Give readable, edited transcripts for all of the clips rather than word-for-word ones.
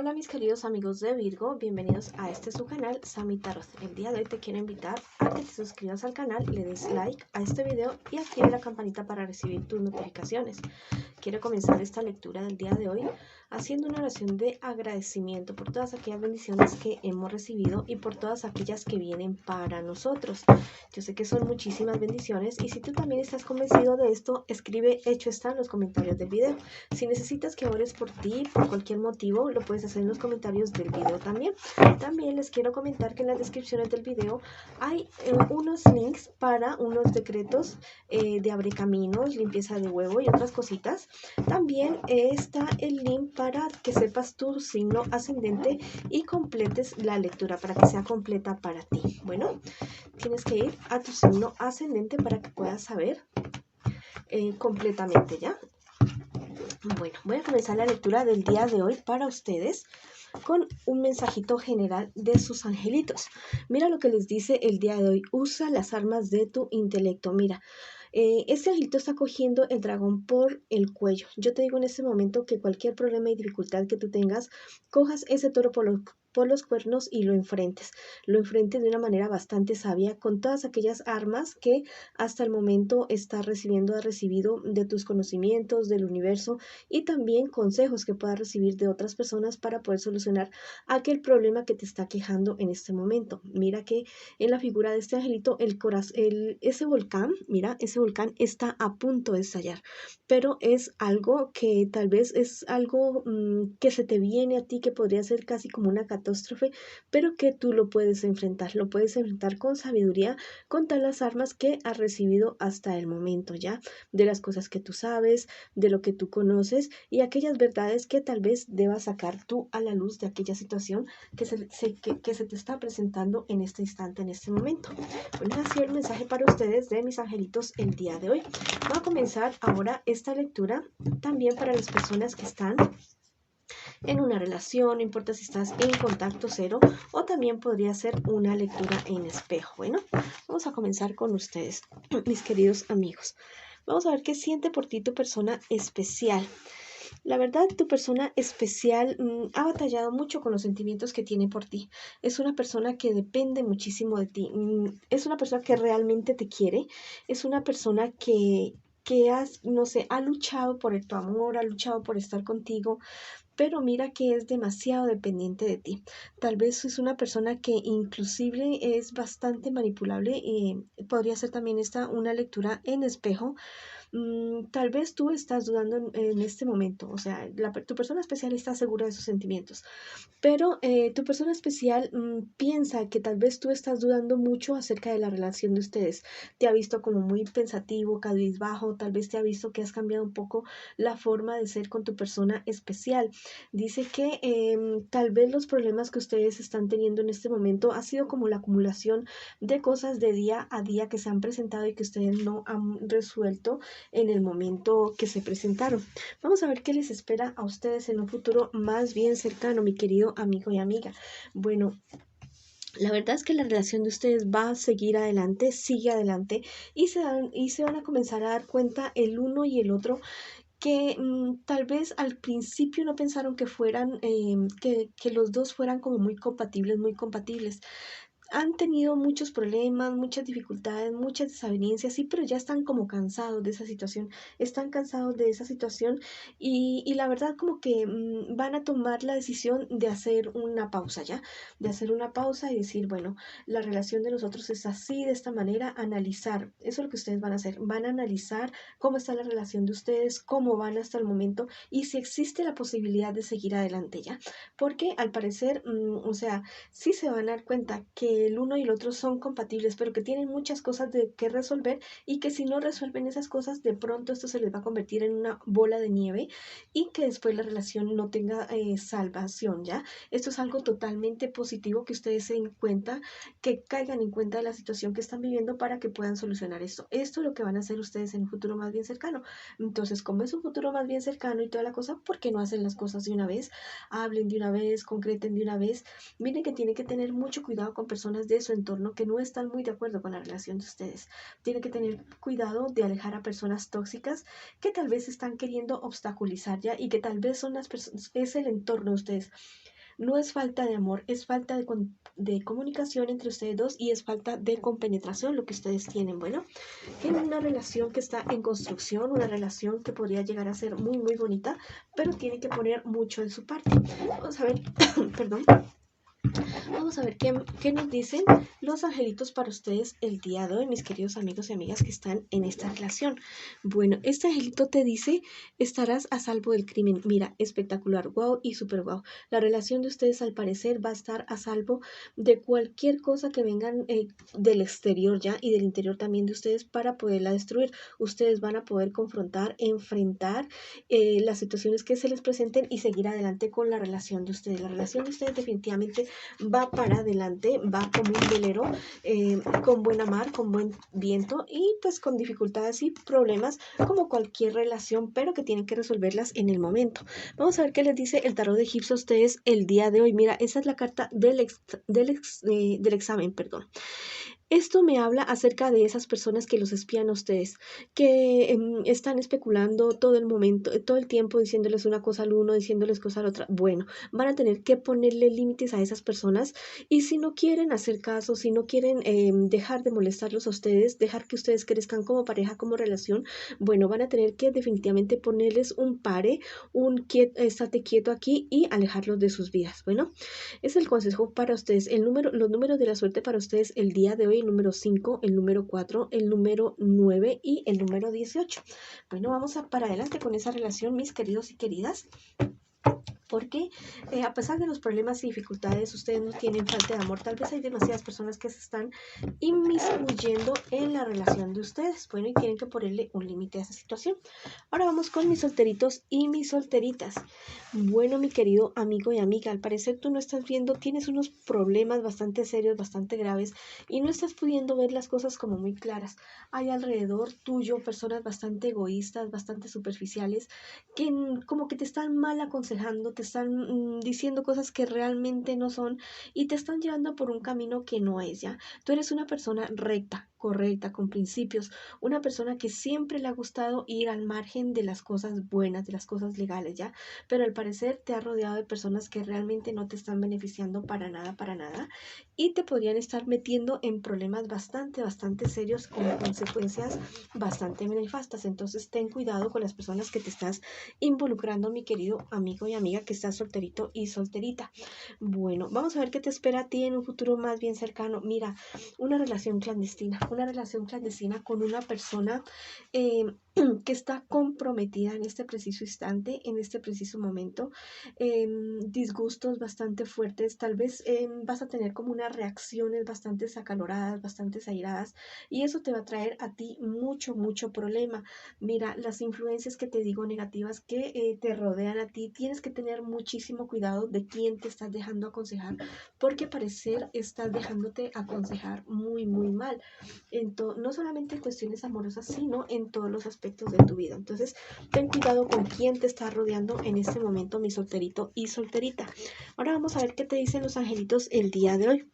Hola mis queridos amigos de Virgo, bienvenidos a su canal Sami Tarot. El día de hoy te quiero invitar a que te suscribas al canal, le des like a este video y active la campanita para recibir tus notificaciones. Quiero comenzar esta lectura del día de hoy haciendo una oración de agradecimiento por todas aquellas bendiciones que hemos recibido y por todas aquellas que vienen para nosotros. Yo sé que son muchísimas bendiciones y si tú también estás convencido de esto, escribe hecho está en los comentarios del video. Si necesitas que ores por ti, por cualquier motivo, lo puedes hacer en los comentarios del video también. También les quiero comentar que en las descripciones del video hay unos links para unos decretos de abre caminos, limpieza de huevo y otras cositas. También está el link para que sepas tu signo ascendente y completes la lectura para que sea completa para ti. Bueno, tienes que ir a tu signo ascendente para que puedas saber completamente, ¿ya? Bueno, voy a comenzar la lectura del día de hoy para ustedes con un mensajito general de sus angelitos. Mira lo que les dice el día de hoy. Usa las armas de tu intelecto. Mira, este angelito está cogiendo el dragón por el cuello. Yo te digo en este momento que cualquier problema y dificultad que tú tengas, cojas ese toro por los cuernos y lo enfrentes. Lo enfrentes de una manera bastante sabia con todas aquellas armas que hasta el momento has recibido de tus conocimientos, del universo y también consejos que puedas recibir de otras personas para poder solucionar aquel problema que te está quejando en este momento. Mira que en la figura de este angelito, ese volcán, mira, ese volcán está a punto de estallar, pero es algo que tal vez es algo que se te viene a ti, que podría ser casi como una catástrofe, pero que tú lo puedes enfrentar con sabiduría, con todas las armas que has recibido hasta el momento, ya, de las cosas que tú sabes, de lo que tú conoces y aquellas verdades que tal vez debas sacar tú a la luz de aquella situación que se te está presentando en este instante, en este momento. Bueno, así el mensaje para ustedes de mis angelitos el día de hoy. Voy a comenzar ahora esta lectura también para las personas que están en una relación, no importa si estás en contacto cero o también podría ser una lectura en espejo. Bueno, vamos a comenzar con ustedes, mis queridos amigos. Vamos a ver qué siente por ti tu persona especial. La verdad, tu persona especial ha batallado mucho con los sentimientos que tiene por ti. Es una persona que depende muchísimo de ti. Es una persona que realmente te quiere. Es una persona que no sé, ha luchado por tu amor, ha luchado por estar contigo, pero mira que es demasiado dependiente de ti. Tal vez es una persona que inclusive es bastante manipulable y podría ser también esta una lectura en espejo. Tal vez tú estás dudando en este momento, o sea, tu persona especial está segura de sus sentimientos, pero tu persona especial piensa que tal vez tú estás dudando mucho acerca de la relación de ustedes. Te ha visto como muy pensativo, cabizbajo, tal vez te ha visto que has cambiado un poco la forma de ser con tu persona especial. Dice que tal vez los problemas que ustedes están teniendo en este momento ha sido como la acumulación de cosas de día a día que se han presentado y que ustedes no han resuelto en el momento que se presentaron. Vamos a ver qué les espera a ustedes en un futuro más bien cercano, mi querido amigo y amiga. Bueno, la verdad es que la relación de ustedes va a seguir adelante, sigue adelante y se van a comenzar a dar cuenta el uno y el otro que tal vez al principio no pensaron que fueran, que los dos fueran como muy compatibles. Han tenido muchos problemas, muchas dificultades, muchas desavenencias, sí, pero ya están como cansados de esa situación, están cansados de esa situación y la verdad como que van a tomar la decisión de hacer una pausa ya, de hacer una pausa y decir, bueno, la relación de nosotros es así, de esta manera, analizar, eso es lo que ustedes van a hacer, van a analizar cómo está la relación de ustedes, cómo van hasta el momento y si existe la posibilidad de seguir adelante ya, porque al parecer, o sea, sí se van a dar cuenta que el uno y el otro son compatibles, pero que tienen muchas cosas de que resolver y que si no resuelven esas cosas, de pronto esto se les va a convertir en una bola de nieve y que después la relación no tenga salvación, ¿ya? Esto es algo totalmente positivo que ustedes se den cuenta, que caigan en cuenta de la situación que están viviendo para que puedan solucionar esto. Esto es lo que van a hacer ustedes en un futuro más bien cercano. Entonces, como es un futuro más bien cercano y toda la cosa, ¿por qué no hacen las cosas de una vez? Hablen de una vez, concreten de una vez. Miren que tienen que tener mucho cuidado con personas personas de su entorno que no están muy de acuerdo con la relación de ustedes. Tiene que tener cuidado de alejar a personas tóxicas que tal vez están queriendo obstaculizar ya y que tal vez son las personas, es el entorno de ustedes. No es falta de amor, es falta de comunicación entre ustedes dos y es falta de compenetración lo que ustedes tienen. Bueno, tienen una relación que está en construcción, una relación que podría llegar a ser muy, muy bonita, pero tiene que poner mucho en su parte. Vamos a ver, perdón. Vamos a ver qué nos dicen los angelitos para ustedes el día de hoy, mis queridos amigos y amigas que están en esta relación. Bueno, este angelito te dice, estarás a salvo del crimen. Mira, espectacular, wow y super wow. La relación de ustedes al parecer va a estar a salvo de cualquier cosa que vengan del exterior ya y del interior también de ustedes para poderla destruir. Ustedes van a poder confrontar, enfrentar las situaciones que se les presenten y seguir adelante con la relación de ustedes. La relación de ustedes definitivamente va para adelante, va como un velero, con buena mar, con buen viento y pues con dificultades y problemas como cualquier relación, pero que tienen que resolverlas en el momento. Vamos a ver qué les dice el tarot de egipcio a ustedes el día de hoy. Mira, esa es la carta del examen, perdón. Esto me habla acerca de esas personas que los espían a ustedes, que están especulando todo el momento, todo el tiempo diciéndoles una cosa al uno, diciéndoles cosa al otro. Bueno, van a tener que ponerle límites a esas personas y si no quieren hacer caso, si no quieren dejar de molestarlos a ustedes, dejar que ustedes crezcan como pareja, como relación, bueno, van a tener que definitivamente ponerles un pare, estate quieto aquí y alejarlos de sus vidas. Bueno, es el consejo para ustedes. Los números de la suerte para ustedes el día de hoy, el número 5, el número 4, el número 9 y el número 18. Bueno, vamos para adelante con esa relación, mis queridos y queridas. Porque a pesar de los problemas y dificultades, ustedes no tienen falta de amor. Tal vez hay demasiadas personas que se están inmiscuyendo en la relación de ustedes. Bueno, y tienen que ponerle un límite a esa situación. Ahora vamos con mis solteritos y mis solteritas. Bueno, mi querido amigo y amiga, al parecer tú no estás viendo, tienes unos problemas bastante serios, bastante graves y no estás pudiendo ver las cosas como muy claras. Hay alrededor tuyo personas bastante egoístas, bastante superficiales, que como que te están mal aconsejando, te están diciendo cosas que realmente no son y te están llevando por un camino que no es ya. Tú eres una persona recta, correcta, con principios, una persona que siempre le ha gustado ir al margen de las cosas buenas, de las cosas legales ya, pero al parecer te ha rodeado de personas que realmente no te están beneficiando para nada y te podrían estar metiendo en problemas bastante serios con consecuencias bastante nefastas. Entonces ten cuidado con las personas que te estás involucrando, mi querido amigo y amiga que estás solterito y solterita. Bueno, vamos a ver qué te espera a ti en un futuro más bien cercano. Mira, una relación clandestina con una persona que está comprometida en este preciso instante, en este preciso momento. Disgustos bastante fuertes, tal vez vas a tener como unas reacciones bastante acaloradas, bastante airadas y eso te va a traer a ti mucho problema. Mira, las influencias que te digo negativas que te rodean a ti, tienes que tener muchísimo cuidado de quién te estás dejando aconsejar, porque parecer estás dejándote aconsejar muy mal, no solamente en cuestiones amorosas, sino en todos los aspectos de tu vida. Entonces, ten cuidado con quién te está rodeando en este momento, mi solterito y solterita. Ahora vamos a ver qué te dicen los angelitos el día de hoy.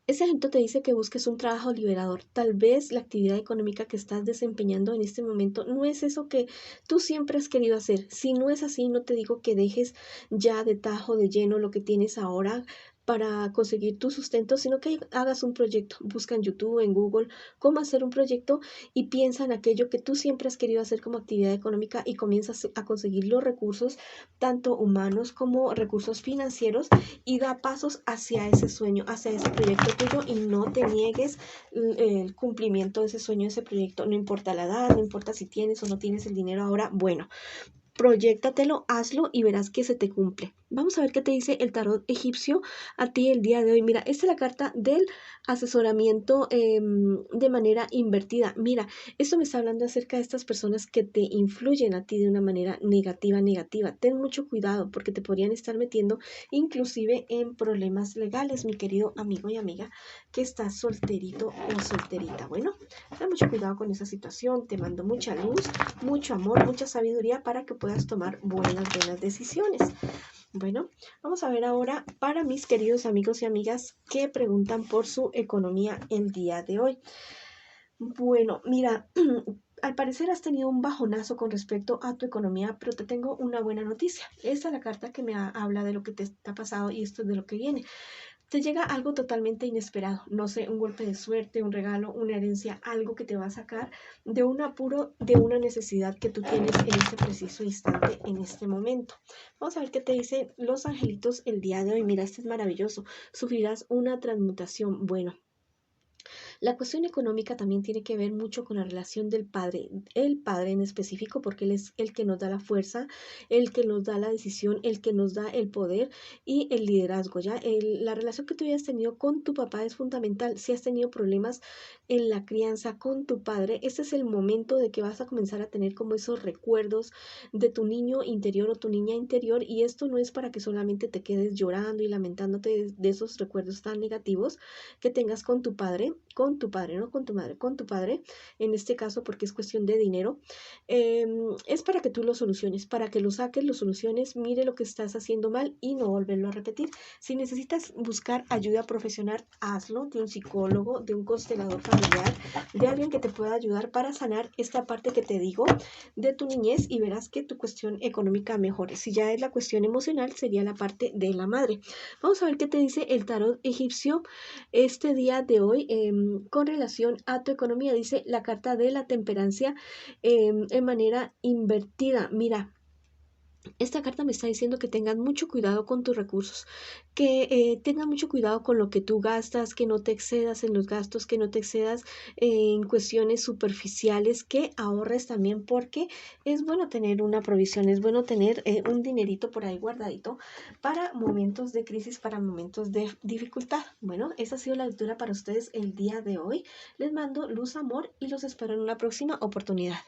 Ese ejemplo te dice que busques un trabajo liberador. Tal vez la actividad económica que estás desempeñando en este momento no es eso que tú siempre has querido hacer. Si no es así, no te digo que dejes ya de tajo, de lleno lo que tienes ahora para conseguir tu sustento, sino que hagas un proyecto. Busca en YouTube, en Google, cómo hacer un proyecto y piensa en aquello que tú siempre has querido hacer como actividad económica y comienzas a conseguir los recursos, tanto humanos como recursos financieros, y da pasos hacia ese sueño, hacia ese proyecto tuyo y no te niegues el cumplimiento de ese sueño, de ese proyecto. No importa la edad, no importa si tienes o no tienes el dinero ahora. Bueno, proyéctatelo, hazlo y verás que se te cumple. Vamos a ver qué te dice el tarot egipcio a ti el día de hoy. Mira, esta es la carta del asesoramiento de manera invertida. Mira, esto me está hablando acerca de estas personas que te influyen a ti de una manera negativa. Ten mucho cuidado porque te podrían estar metiendo inclusive en problemas legales, mi querido amigo y amiga que estás solterito o solterita. Bueno, ten mucho cuidado con esa situación. Te mando mucha luz, mucho amor, mucha sabiduría para que puedas tomar buenas decisiones. Bueno, vamos a ver ahora para mis queridos amigos y amigas que preguntan por su economía el día de hoy. Bueno, mira, al parecer has tenido un bajonazo con respecto a tu economía, pero te tengo una buena noticia. Esta es la carta que me habla de lo que te está pasado y esto es de lo que viene. Te llega algo totalmente inesperado, no sé, un golpe de suerte, un regalo, una herencia, algo que te va a sacar de un apuro, de una necesidad que tú tienes en este preciso instante, en este momento. Vamos a ver qué te dicen los angelitos el día de hoy. Mira, este es maravilloso. Sufrirás una transmutación. Bueno, la cuestión económica también tiene que ver mucho con la relación del padre, el padre en específico, porque él es el que nos da la fuerza, el que nos da la decisión, el que nos da el poder y el liderazgo, ¿ya? La relación que tú hayas tenido con tu papá es fundamental. Si has tenido problemas en la crianza con tu padre, este es el momento de que vas a comenzar a tener como esos recuerdos de tu niño interior o tu niña interior, y esto no es para que solamente te quedes llorando y lamentándote de esos recuerdos tan negativos que tengas con tu padre, no con tu madre, con tu padre, en este caso porque es cuestión de dinero, es para que tú lo soluciones, para que lo saques, lo soluciones, mire lo que estás haciendo mal y no volverlo a repetir. Si necesitas buscar ayuda profesional, hazlo de un psicólogo, de un constelador familiar, de alguien que te pueda ayudar para sanar esta parte que te digo de tu niñez, y verás que tu cuestión económica mejore. Si ya es la cuestión emocional, sería la parte de la madre. Vamos a ver qué te dice el tarot egipcio este día de hoy con relación a tu economía. Dice la carta de la temperancia en manera invertida. Mira, esta carta me está diciendo que tengas mucho cuidado con tus recursos, que tengas mucho cuidado con lo que tú gastas, que no te excedas en los gastos, que no te excedas en cuestiones superficiales, que ahorres también, porque es bueno tener una provisión, es bueno tener un dinerito por ahí guardadito para momentos de crisis, para momentos de dificultad. Bueno, esa ha sido la lectura para ustedes el día de hoy. Les mando luz, amor y los espero en una próxima oportunidad.